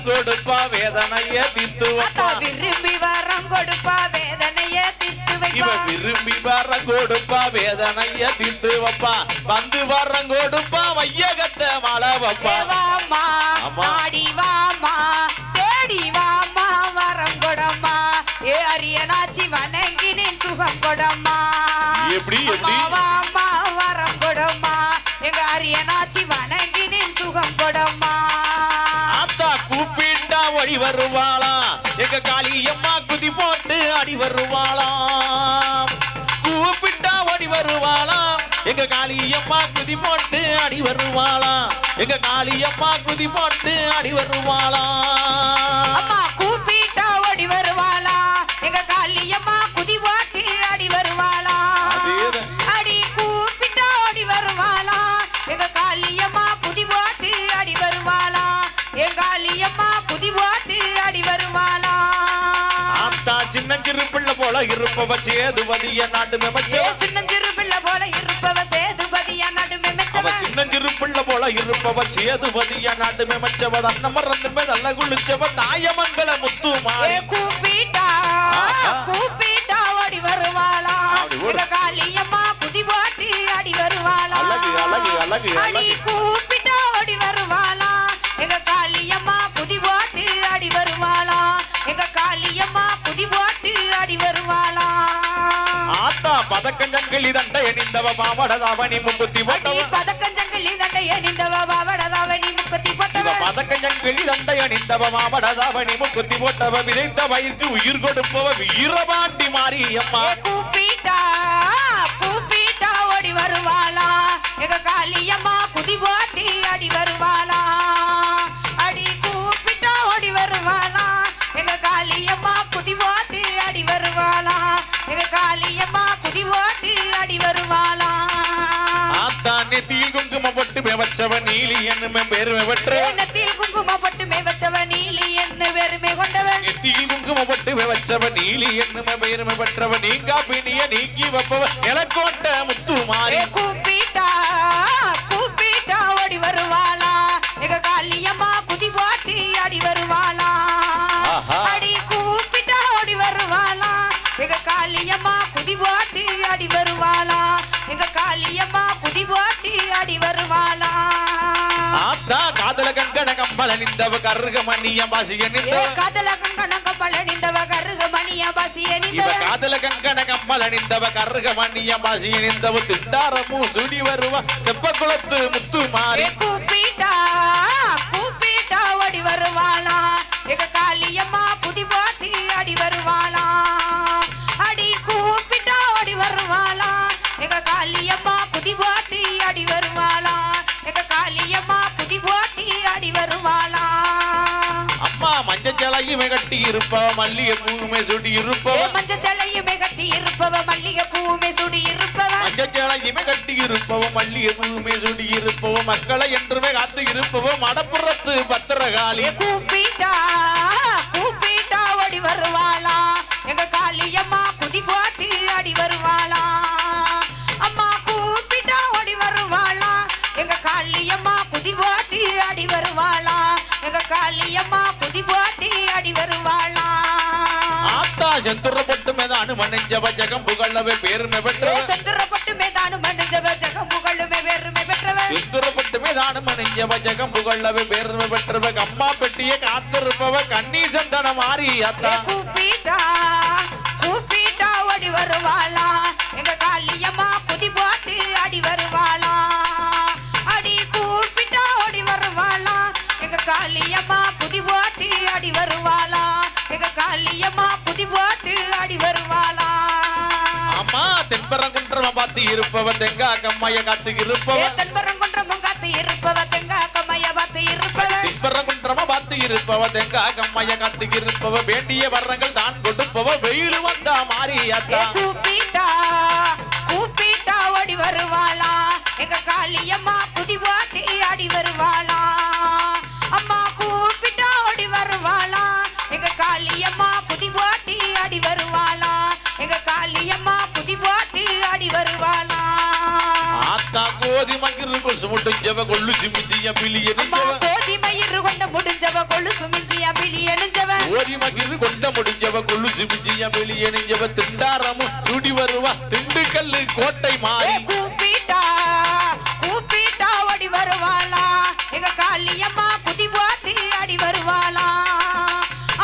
கொடுப்பா வேதனைய தீர்த்து வைப்பா விரும்பி வரம் கொடுப்பா வேதனைய தீர்த்து வைப்பா இவ விரும்பி வரம் கொடுப்பா வேதனைய தீர்த்து வைப்பா வந்து வரம் கொடுப்பா வையகத்தை மழை வைப்பா வாமா ஆடி வாமா தேடி வாமா வரம் கொடம்மா ஏ அரியனாச்சி வணங்கினேன் சுகம் கொடம்மா எப்படி வாமா வரம் கொடம்மா எங்க அரியனாச்சி வணங்கினேன் சுகம் கொடம்மா ஆத்தா கூப்பிட்டா ஓடி வருவாளா எங்க காளியம்மா குதி போட்டு அடி வருவாளாம் கூப்பிட்டா ஓடி வருவாளாம் எங்க காளியம்மா குதி போட்டு அடி வருவாளாம் எங்க காளியம்மா குதி போட்டு அடி வருவாளாம் அம்மா கூப்பிட்டா ஓடி வருவாளா எங்க காளியம்மா குதி போட்டு அடி வருவாளா அடி கூப்பிட்டா ஓடி வருவாளா எங்க காளியம்மா குதி போட்டு அடி வருவாளா எங்க காளியம்மா குதி போட்டு அடி வருவாளா ஆத்தா சின்னஞ்சிறு பிள்ளை போல இருப்பவ சேதுபதிய நாட்டு மெமச்சவ சின்னஞ்சிறு பிள்ளை போல இருப்பவ சேதுபதிய நாட்டு மெமச்சவ சின்னஞ்சிறு பிள்ளை போல இருப்பவ சேதுபதிய நாட்டு மெமச்சவ அன்ன மறந்து நல்ல குளிச்சவ தாயமங்கல முத்து மாறி கூப்பிட்டா கூப்பிட்டா ஓடி வருவாளா எங்க காளியம்மா குதி போட்டு அடி வருவாளா அடி கூப்பிட்டா ஓடி வருவாளா எங்க காளியம்மா குதி போட்டு அடி வருவாளா எங்க காளியம்மா குதி போட்டு அடி வருவாளா ஆத்தா பதக்கஞ்சங்கிலி தண்டை அணிந்தவ மாவடதாவணி முக்குத்தி போட்டவ பதக்கஞ்சங்கிலி தண்டை அணிந்தவ மாவடதாவணி முக்குத்தி போட்டவ பதக்கஞ்சங்கிலி தண்டை அணிந்தவ மாவடதாவணி முக்குத்தி போட்டவ விதைத்த வயிற்கு உயிர் கொடுப்பவ வீரபாண்டி மாரியம்மா கூப்பிட்டா கூப்பிட்டா ஓடி வருவாளா எங்க காளியம்மா குதி போட்டு அடி வருவாளா அடி கூப்பிட்டா ஓடி வருவாளா எங்க காளியம்மா குதி போட்டு அடி வருவாளா எங்க காளியம்மா குதி போட்டு அடி வருவாளா ஆத்தா நெத்தியில் குங்குமம் போட்டு மேவச்சவ நீலி என்னும் பெருமை பெற்ற நெத்தியில் குங்குமம் போட்டு மேவச்சவ நீலி என்ன பெருமை கொண்டவன் நெத்தியில் குங்குமம் போட்டு மேவச்சவ நீலி என்னும் பெருமை பெற்றவ நீங்கா பிணிய நீக்கி வைப்பவ நிலக்கோட்ட முத்து மாறி கூப்பிட்டா கூப்பிட்டா ஓடி வருவாளா எங்க காளியம்மா குதி போட்டு அடி வருவாளா அடி கூப்பிட்டா ஓடி வருவாளா எங்க காளியம்மா குதி போட்டு அடி வருவாளா எங்க காளியம்மா குதி போட்டு அடி வருவாளா ஆத்தா காதல கங்கண கம்பள நின்றவ கருக மணிய பாசிய நின்றவ காதல கங்கண கம்பள நின்றவ கருக மணிய பாசிய நின்றவ காதல கங்கண கம்பள நின்றவ கருக மணிய பாசிய நின்றவ திண்டாரமு சுடி வருவ தெப்ப குளத்து முத்து மாறி கூப்பிட்டா கூப்பிட்டா ஓடி வருவாளா எங்க காளியம்மா குதி போட்டு அடி வருவாளா அடி கூப்பிட்டா ஓடி வருவாளா எங்க காளியம்மா குதி போட்டு அடி வருவாளா எங்க காளியம்மா குதி போட்டு அடி வருவாளா அம்மா மஞ்சள் ஜலையுமே கட்டி இருப்பவ மல்லிகை பூவுமே சுடி இருப்பவ மஞ்சள் ஜலையுமே கட்டி இருப்பவ மல்லிகை பூவுமே சுடி இருப்பவ மஞ்சள் ஜலையுமே கட்டி இருப்பவ மல்லிகை பூவுமே சுடி இருப்பவ மக்களை என்றுமே காத்து இருப்பவ மடப்புறத்து பத்திரகாளி கூப்பிட்டா கூப்பிட்டா ஓடி வருவாளா எங்க காளியம்மா குதி போட்டு அடி வருவாளா அம்மா கூப்பிட்டா ஓடி வருவாளா எங்க காளியம்மா குதி போட்டு அடி வருவாளா எங்க காளியம்மா குதி போட்டு அடி வருவாளா ஆத்தா செந்துரப்பட்டு மேதானு மணிஞ்சவ ஜெகம் புகழவே பெருமை பெற்றவ சந்திரப்பட்டு மேதானு மணிஞ்சவ ஜெகம் புகழுமே பெருமை பெற்றவ செந்துரப்பட்டு மேதானு மணிஞ்சவ ஜெகம் புகழவே பெருமை பெற்றவ அம்மா பெட்டிய காத்திருப்பவ கண்ணி சந்தன மாறி அத்தா கூப்பிட்டா கூப்பிட்டா ஓடி வருவாளா எங்க காளியம்மா குதி போட்டு அடி வருவாளா அடி கூப்பிட்டா ஓடி வருவாளா எங்க காளியம்மா குதி போட்டு அடி வருவாளா எங்க காளியம்மா குதி போட்டு அடி வருவாளா அம்மா தென்பரங்குன்றம பார்த்து இருப்பவ தெங்கா கம்மைய காத்து இருப்பவ தென்பரங்குன்றம காத்து இருப்பவ தெங்கா கம்மைய பார்த்து இருப்பவ தென்பரங்குன்றம பார்த்து இருப்பவ தெங்கா கம்மைய காத்து இருப்பவ வேண்டிய வர்றங்கள் தான் கொடுப்பவ வெயில் வந்தா மாறி அத்தா கூப்பிட்டா கூப்பிட்டா ஓடி வருவாளா எங்க காளியம்மா குதி போட்டு அடி வருவாளா அம்மா கூப்பிட்டா ஓடி வருவாளா எங்க காளியம்மா குதி போட்டு அடி வருவாளா எங்க காளியம்மா குதி போட்டு அடி வருவாளா ஆத்தா கோதி மங்கிரு கொசு முட்டுஞ்சவ கொள்ளு சிமிஞ்சிய பிலிய அம்மா கோதி மயிறு கொண்ட முடிஞ்சவ கொழு சுமிஞ்சிய பிளி அணிஞ்சவன் ஓதி மகிழ்வு கொண்ட முடிஞ்சவ கொள்ளுச்சு பிஞ்சிய வெளி அணிஞ்சவ திண்டாரமும் சுடி வருவா திண்டுக்கல்லு கோட்டை மாறி கூப்பிட்டா கூப்பிட்டா ஓடி வருவாளா எங்க காளியம்மா குதி போட்டு அடி வருவாளா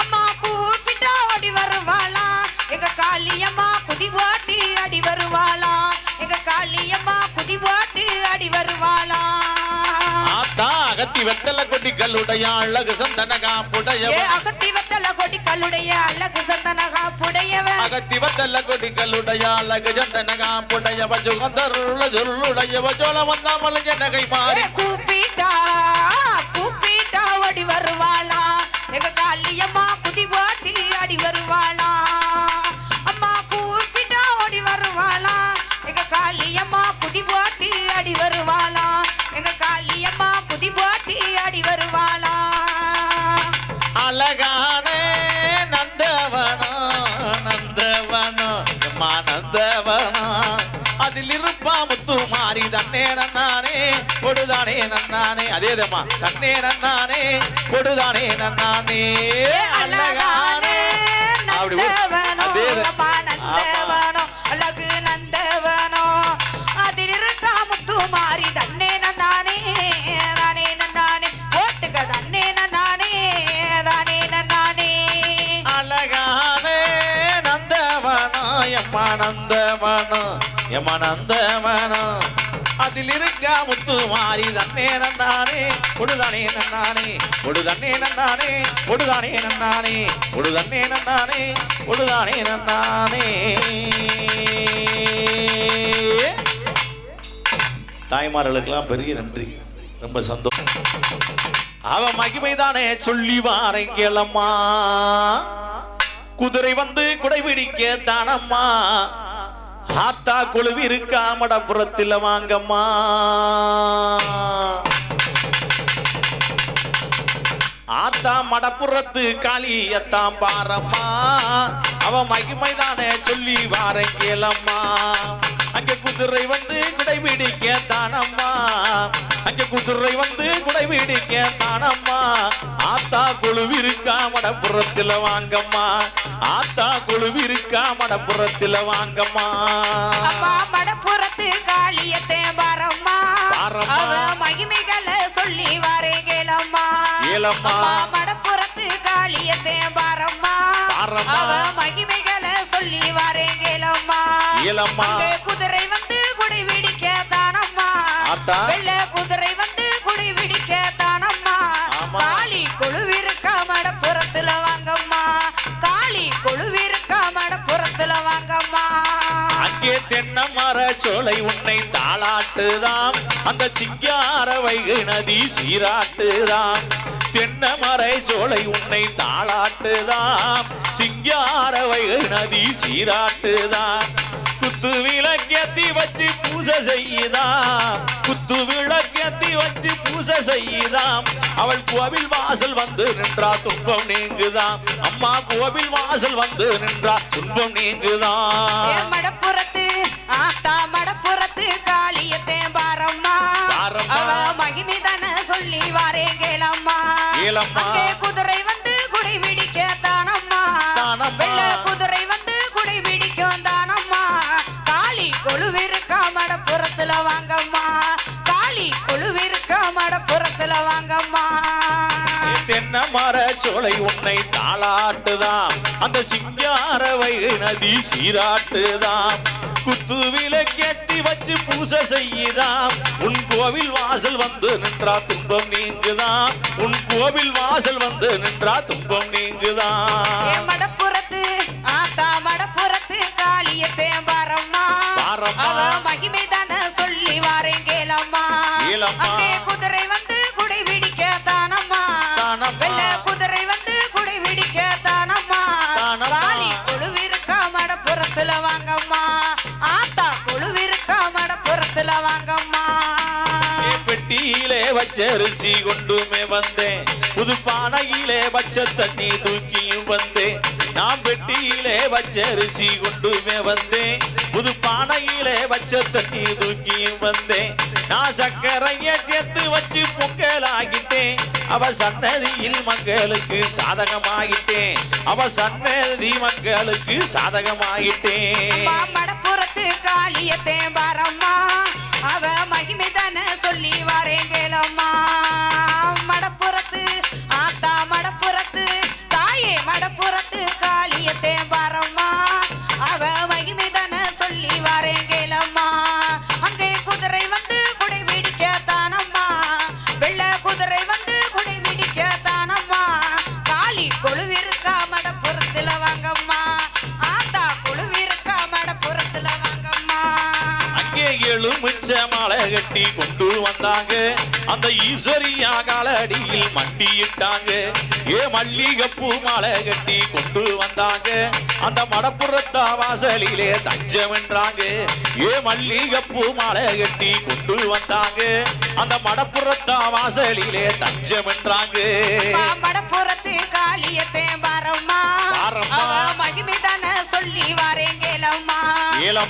அம்மா கூப்பிட்டா ஓடி வருவாளா எங்க காளியம்மா குதி போட்டு அடி வருவாளா எங்க காளியம்மா குதி போட்டு அடி வருவாளா ஆத்தா அகத்தி வெத்தல கொட்டி கல்லுடைய அழகு சந்தனகா புடைய அகத்தி வெத்தல கொடி கல்லுடைய அழகு சந்தனகா புடையவன் அகத்தி வெத்தல கொட்டி கல்லுடைய அழகு சந்தனகா புடையவ சுகந்தருள சொல்லுடையவ சோழ வந்தாமல் நகை மாறி கூப்பிட்டா கூப்பிட்டா ஓடி வருவாளா எங்க காளியம்மா குதி போட்டு அடி வருவாளா அம்மா கூப்பிட்டா ஓடி வருவாளா எங்க காளியம்மா குதி போட்டு அடி வருவாளா எங்க காளியம்மா குதி போட்டு அடி வருவாளா அழகானே நந்தவனோ நந்தவனோ அம்மா நந்தவனோ அதில் இருப்பா முத்து மாறி தன்னே நன்னானே பொடுதானே நன்னானே அதேதம்மா தன்னே நன்னானே பொடுதானே நன்னானே அழகானே அப்படி நந்தவனோ அதேதான். அம்மா நந்தவனோ அழகு நந்தவனோ அதில் இருக்கா முத்து மாறி தன்னே நன்னானே தானே நன்னானே போட்டுக்க தன்னே நன்னானே தானே நன்னானே அழகானே நந்தவனோ எம்மா நந்தவனோ எம்மா நந்தவனோ அதில் இருக்கா முத்து மாறி தன்னே நன்னானே பொடுதானே நன்னானே பொடுதன்னே நன்னானே பொடுதானே நன்னானே பொடுதன்னே நன்னானே பொடுதானே நன்னானே தாய்மார்களுக்கெல்லாம் பெரிய நன்றி ரொம்ப சந்தோஷம் அவ மகிமைதானே சொல்லி வாரங்கேளம்மா குதிரை வந்து குடை பிடிக்க தானம்மா ஆத்தா குழுவி இருக்கா மடப்புறத்தில் வாங்கம்மா ஆத்தா மடப்புறத்து காளியத்தாம் பாரம்மா அவ மகிமைதானே சொல்லி வாரங்கேளம்மா அங்க குதிரை வந்து குடை பிடிக்க தானம்மா அங்க குதிரை வந்து குடை பிடிக்க தானம்மா ஆத்தா குழுவிருக்கா மடப்புறத்தில் வாங்கம்மா ஆத்தா குழுவிருக்கா மடப்புறத்தில் வாங்கம்மா அம்மா மடப்புறத்து காளியத்தே பாரம்மா பாரம்மா. அவ மகிமைகளை சொல்லி வாரேங்கேளம்மா ஏலம்மா. அம்மா மடப்புறத்து காளியத்தே பாரம்மா பாரம்மா. அவ மகிமைகளை சொல்லி வாரேங்கேளம்மா ஏலம்மா. அங்கே குதிரை வந்து குடை பிடிக்க தானம்மா ஆத்தா. வெள்ளை குதிரை வந்து குடை பிடிக்க தானம்மா ஆமா. காளி கொழுவிருக்க மடப்புறத்துல வாங்கம்மா காளி கொழுவிருக்க மடப்புறத்துல வாங்கம்மா அங்கே தென்னை மர சோலை உன்னை தாளாட்டுதாம் அந்த சிங்கார வைகை நதி சீராட்டுதாம் தென்னை மரை சோலை உன்னை தாளாட்டுதாம் சிங்கார வைகை நதி சீராட்டுதாம் குத்து விளக்கேத்தி வச்சு பூசை செய்யுதாம் குத்து விளக்கேத்தி வச்சு பூசை செய்யுதாம் அவள் கோவில் வாசல் வந்து நின்றா துன்பம் நீங்குதாம் அம்மா கோவில் வாசல் வந்து நின்றா துன்பம் நீங்குதாம் மடப்புறத்து ஆத்தா மடப்புறத்து காளியத்தே பாரம்மா பாரம்மா. அவ மகிமைதான சொல்லி வாரேங்கேளம்மா ஏலம்மா. அங்கே குதிரை வந்து குடை பிடிக்க தானம்மா தானம்மா. வெள்ளை குதிரை வந்து குடை பிடிக்கும் தானம்மா காளி கொழுவிருக்கா மடப்புறத்துல வாங்கம்மா காளி கொழுவிருக்கா மடப்புறத்துல வாங்கம்மா தென்னை மர சோலை உன்னை தாளாட்டுதாம் அந்த சிங்கார வைகை நதி சீராட்டுதாம் குத்து விளக்கேத்தி வச்சு பூசை செய்யுதாம் உன் கோவில் வாசல் வந்து நின்றா துன்பம் நீங்குதாம் உன் கோவில் வாசல் வந்து நின்றா துன்பம் நீங்குதாம் மடப்புறத்து ஆத்தா மடப்புறத்து காளியத்தே பாரம்மா பாரம்மா. அவ மகிமைதான சொல்லி வாரேங்கேளம்மா ஏலம்மா. அங்கே குதிரை வந்து குடை பிடிக்க தானம்மா தானம்மா. வெள்ளை குதிரை வந்து குடை பிடிக்க தானம்மா தானம்மா. காளி கொழுவிருக்கா மடப்புறத்துல வாங்கம்மா ஆத்தா கொழுவிருக்கா மடப்புறத்துல வாங்கம்மா பெட்டியிலே வச்சரிசி கொண்டுமே வந்தேன் புது பானையிலே வச்ச தண்ணி தூக்கியும் வந்தேன் நான் பெட்டியிலே வச்சரிசி கொண்டுமே வந்தேன் புது பானையிலே வச்ச தண்ணி தூக்கியும் வந்தேன் நான் சக்கரைய சேர்த்து வச்சு பொங்கல் ஆகிட்டேன் அவ சன்னதியில் மக்களுக்கு சாதகமாயிட்டேன் அவ சன்னதி மக்களுக்கு சாதகமாயிட்டேன் மடப்புறத்து காளியத்தே வரம்மா அவ மகிமை தானே சொல்லி வரேன் கேளம்மா மடப்புறத்து ஆத்தா மடப்புறத்து தாயே மடப்புறத்து காளியத்தே வரம்மா அவ மகிமை தானே சொல்லி வரேன் கேளம்மா அங்கே குதிரை வந்து குடை பிடிக்க தானம்மா வெள்ளை குதிரை வந்து குடை பிடிக்க தானம்மா காளி கொழுவிருக்கா மடப்புறத்துல வாங்கம்மா ஆத்தா கொழுவிருக்கா மடப்புறத்துல வாங்கம்மா அங்கே எலுமிச்ச மாலை கட்டி கொண்டு வந்தாங்க அந்த ஈஸ்வரியா காலடியில் மண்டியிட்டாங்க ஏ மல்லிகைப்பூ மாலை கட்டி கொண்டு வந்தாங்க அந்த மடப்புறத்தா வாசலிலே தஞ்சம் என்றாங்க ஏ மல்லிகைப்பூ மாலை கட்டி கொண்டு வந்தாங்க அந்த மடப்புறத்தா வாசலிலே தஞ்சம் என்றாங்க மடப்புறத்து காளியத்தே வரம்மா மகிமை தானே சொல்லி வரேன் கேளம்மா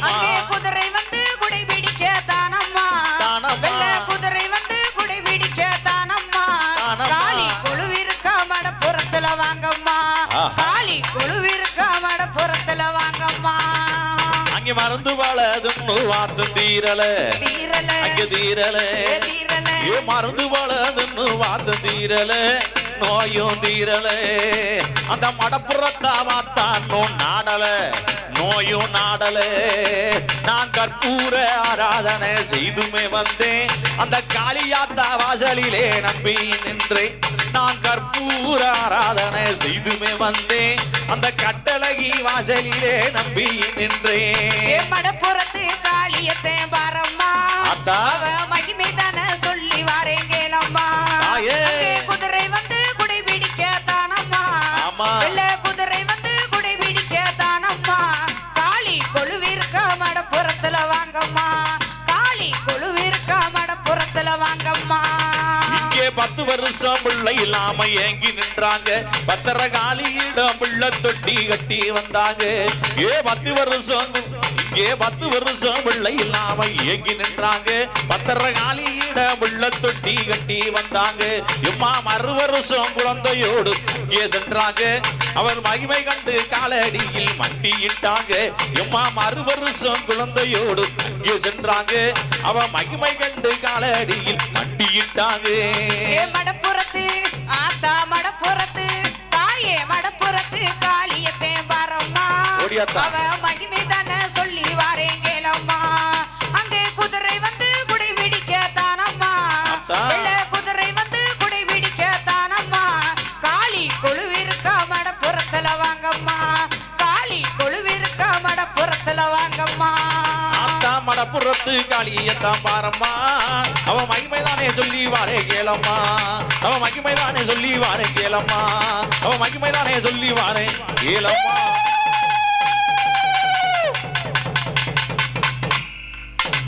அங்கே குதிரை வந்து குடை பிடிக்க தானம்மா வெள்ளை குதிரை வந்து குடை பிடிக்க தானம்மா காளி கொழுவிருக்க மடப்புறத்துல வாங்கம்மா காளி கொழுவிருக்க மடப்புறத்துல வாங்கம்மா அங்கே மறந்து வாழதுன்னு வாத்து தீரல தீரல அங்கே தீரல தீரல ஏ மறந்து வாழதுன்னு வாத்து தீரல நோயும் தீரல அந்த மடப்புறத்தா வாத்தானோ நாடல நோயும் நாடல நான் கற்பூர ஆராதனை செய்துமே வந்தேன் அந்த காளியாத்தா வாசலிலே நம்பி நின்றேன் நான் கற்பூர ஆராதனை செய்துமே வந்தேன் அந்த கட்டழகி வாசலிலே நம்பி நின்றேன் மடப்புறத்து காளியத்தே வரம்மா அதான் மகிமை தானே சொல்லி வரேன் கேளம்மா குதிரை வந்து குடை பிடிக்க தானம்மா வெள்ளை குதிரை வந்து குடை பிடிக்க தானம்மா காளி கொழுவிருக்க மடப்புறத்துல வாங்கம்மா காளி கொழுவிருக்க மடப்புறத்துல வாங்கம்மா இங்கே 10 வருஷம் பிள்ளை இல்லாம ஏங்கி நின்றாங்க பத்திர காளியிடம் பிள்ளை தொட்டி கட்டி வந்தாங்க ஏ 10 வருஷம் இங்கே 10 வருஷம் பிள்ளை இல்லாம ஏங்கி நின்றாங்க பத்திர காளியிடம் பிள்ளை தொட்டி கட்டி வந்தாங்க எம்மா 10 வருஷம் குழந்தையோடு இங்கே சென்றாங்க அவர் மகிமை கண்டு காலடியில் மண்டியிட்டாங்க எம்மா 10 வருஷம் குழந்தையோடு இங்கே சென்றாங்க அவ மகிமை கண்டு காலடியில் மண்டியிட்டாங்க மடப்புறத்து ஆத்தா மடப்புறத்து தாயே மடப்புறத்து காளியத்தே வரம்மா அவ மகிமை தானே சொல்லி வரேன் கேளம்மா அங்கே குதிரை வந்து குடை பிடிக்க தானம்மா வெள்ளை குதிரை வந்து குடை பிடிக்க தானம்மா காளி கொழுவிருக்க மடப்புறத்துல வாங்கம்மா காளி கொழுவிருக்க மடப்புறத்துல வாங்கம்மா மடப்புறத்து காளியத்தான் பாரம்மா அவ மகிமைதானே சொல்லி வாரே கேளம்மா அவ மகிமைதானே சொல்லி வாரே கேளம்மா அவ மகிமைதானே சொல்லி வாரே கேளம்மா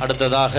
அடுத்ததாக